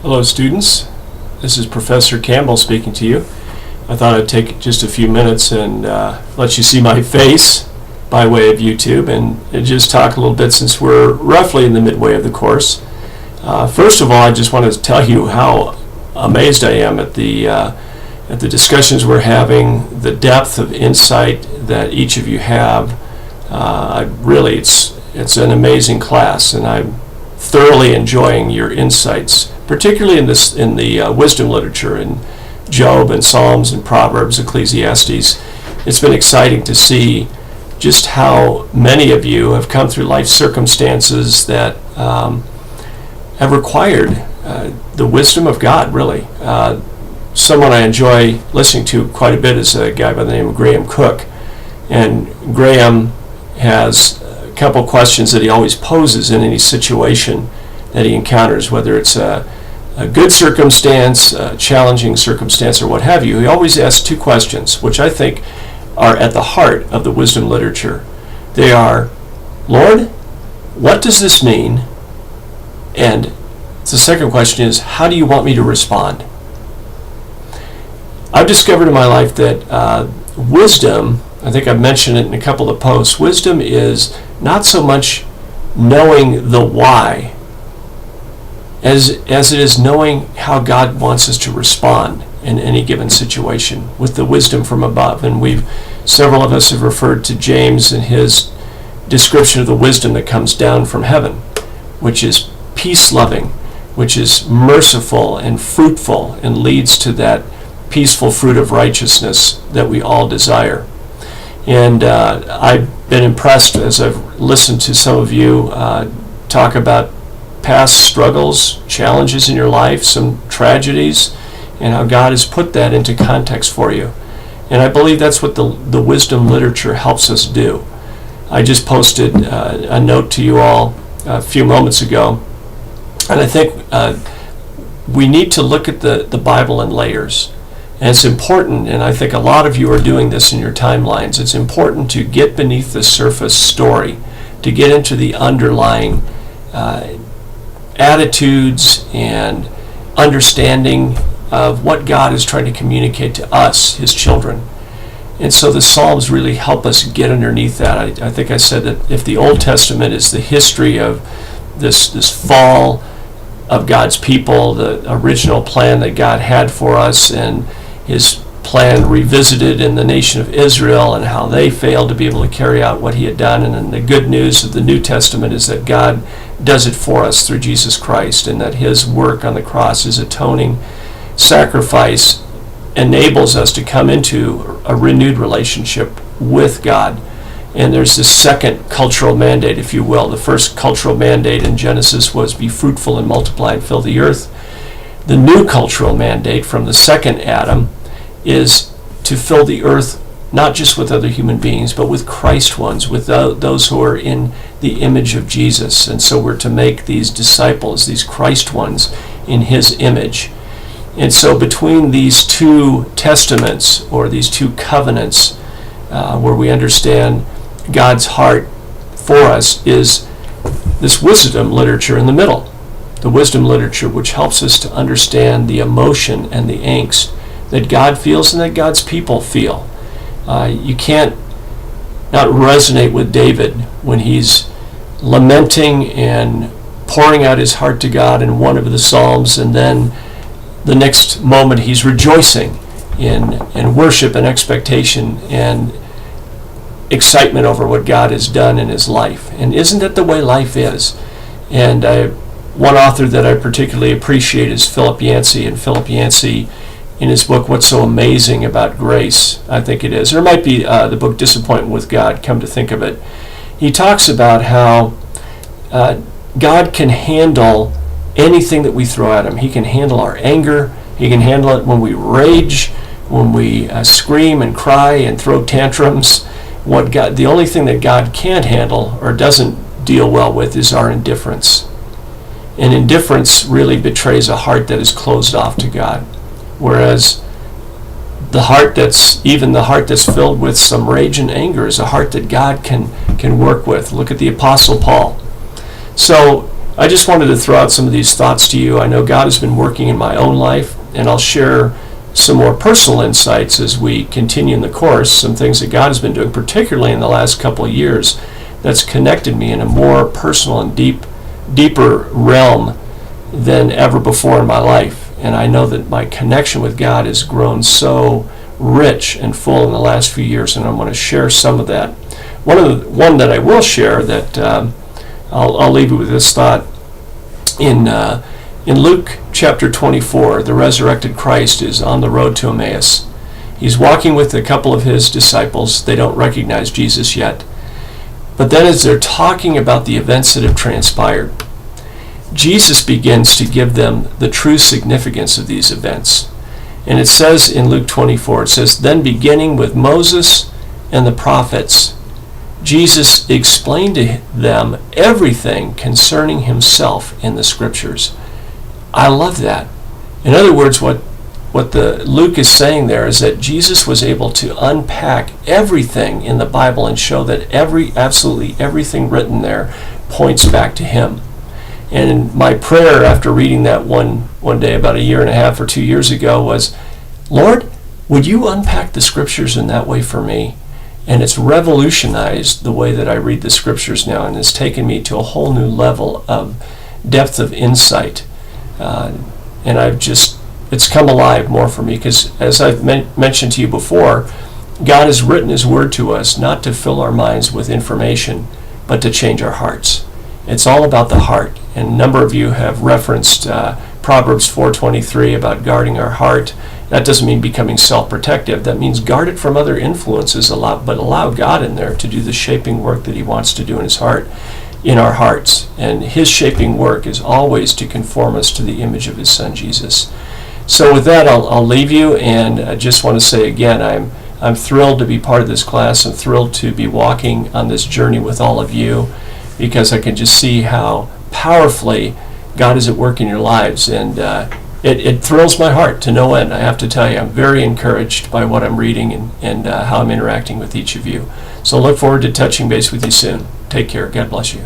Hello students, this is Professor Campbell speaking to you. I thought I'd take just a few minutes and let you see my face by way of YouTube and just talk a little bit since we're roughly in the midway of the course. First of all, I just wanted to tell you how amazed I am at the discussions we're having, the depth of insight that each of you have. Really, it's an amazing class, and I'm thoroughly enjoying your insights, particularly in the wisdom literature in Job and Psalms and Proverbs, Ecclesiastes. It's been exciting to see just how many of you have come through life circumstances that have required the wisdom of God, really. Someone I enjoy listening to quite a bit is a guy by the name of Graham Cook, and Graham has a couple questions that he always poses in any situation that he encounters, whether it's a good circumstance, a challenging circumstance, or what have you. He always asks two questions, which I think are at the heart of the wisdom literature. They are, Lord, what does this mean? And the second question is, how do you want me to respond? I've discovered in my life that wisdom, I think I've mentioned it in a couple of posts, wisdom is not so much knowing the why as it is knowing how God wants us to respond in any given situation with the wisdom from above. And several of us have referred to James and his description of the wisdom that comes down from heaven, which is peace-loving, which is merciful and fruitful, and leads to that peaceful fruit of righteousness that we all desire. And I've been impressed as I've listened to some of you talk about past struggles, challenges in your life, some tragedies, and how God has put that into context for you. And I believe that's what the wisdom literature helps us do. I just posted a note to you all a few moments ago, and I think we need to look at the Bible in layers. And it's important, and I think a lot of you are doing this in your timelines, it's important to get beneath the surface story, to get into the underlying attitudes and understanding of what God is trying to communicate to us, His children. And so the Psalms really help us get underneath that. I think I said that if the Old Testament is the history of this fall of God's people, the original plan that God had for us, and His plan revisited in the nation of Israel and how they failed to be able to carry out what He had done. And then the good news of the New Testament is that God does it for us through Jesus Christ, and that His work on the cross, His atoning sacrifice, enables us to come into a renewed relationship with God. And there's this second cultural mandate, if you will. The first cultural mandate in Genesis was be fruitful and multiply and fill the earth. The new cultural mandate from the second Adam is to fill the earth not just with other human beings, but with Christ ones, with those who are in the image of Jesus. And so we're to make these disciples, these Christ ones, in His image. And so between these two testaments, or these two covenants, where we understand God's heart for us, is this wisdom literature in the middle. The wisdom literature which helps us to understand the emotion and the angst that God feels and that God's people feel. You can't not resonate with David when he's lamenting and pouring out his heart to God in one of the Psalms, and then the next moment he's rejoicing in worship and expectation and excitement over what God has done in his life. And isn't that the way life is? And one author that I particularly appreciate is Philip Yancey. And Philip Yancey, in his book, What's So Amazing About Grace, I think it is, or it might be the book Disappointment with God, come to think of it, he talks about how God can handle anything that we throw at Him. He can handle our anger. He can handle it when we rage, when we scream and cry and throw tantrums. The only thing that God can't handle or doesn't deal well with is our indifference. And indifference really betrays a heart that is closed off to God. Whereas the heart that's filled with some rage and anger is a heart that God can work with. Look at the Apostle Paul. So I just wanted to throw out some of these thoughts to you. I know God has been working in my own life, and I'll share some more personal insights as we continue in the course, some things that God has been doing, particularly in the last couple of years, that's connected me in a more personal and deeper realm than ever before in my life. And I know that my connection with God has grown so rich and full in the last few years, and I'm going to share some of that. One that I will share that I'll leave you with this thought. In Luke chapter 24, the resurrected Christ is on the road to Emmaus. He's walking with a couple of his disciples. They don't recognize Jesus yet. But then as they're talking about the events that have transpired, Jesus begins to give them the true significance of these events. And it says in Luke 24, it says, "Then beginning with Moses and the prophets, Jesus explained to them everything concerning himself in the scriptures." I love that. In other words, what Luke is saying there is that Jesus was able to unpack everything in the Bible and show that absolutely everything written there points back to him. And my prayer after reading that one day about a year and a half or 2 years ago was, Lord, would you unpack the scriptures in that way for me? And it's revolutionized the way that I read the scriptures now, and it's taken me to a whole new level of depth of insight. And it's come alive more for me, because as I've mentioned to you before, God has written his word to us not to fill our minds with information, but to change our hearts. It's all about the heart. And a number of you have referenced Proverbs 4:23 about guarding our heart. That doesn't mean becoming self-protective. That means guard it from other influences, but allow God in there to do the shaping work that he wants to do in his heart, in our hearts. And his shaping work is always to conform us to the image of his son, Jesus. So with that, I'll leave you, and I just want to say again, I'm thrilled to be part of this class. I'm thrilled to be walking on this journey with all of you, because I can just see how powerfully God is at work in your lives. And it thrills my heart to no end. I have to tell you, I'm very encouraged by what I'm reading and how I'm interacting with each of you. So look forward to touching base with you soon. Take care. God bless you.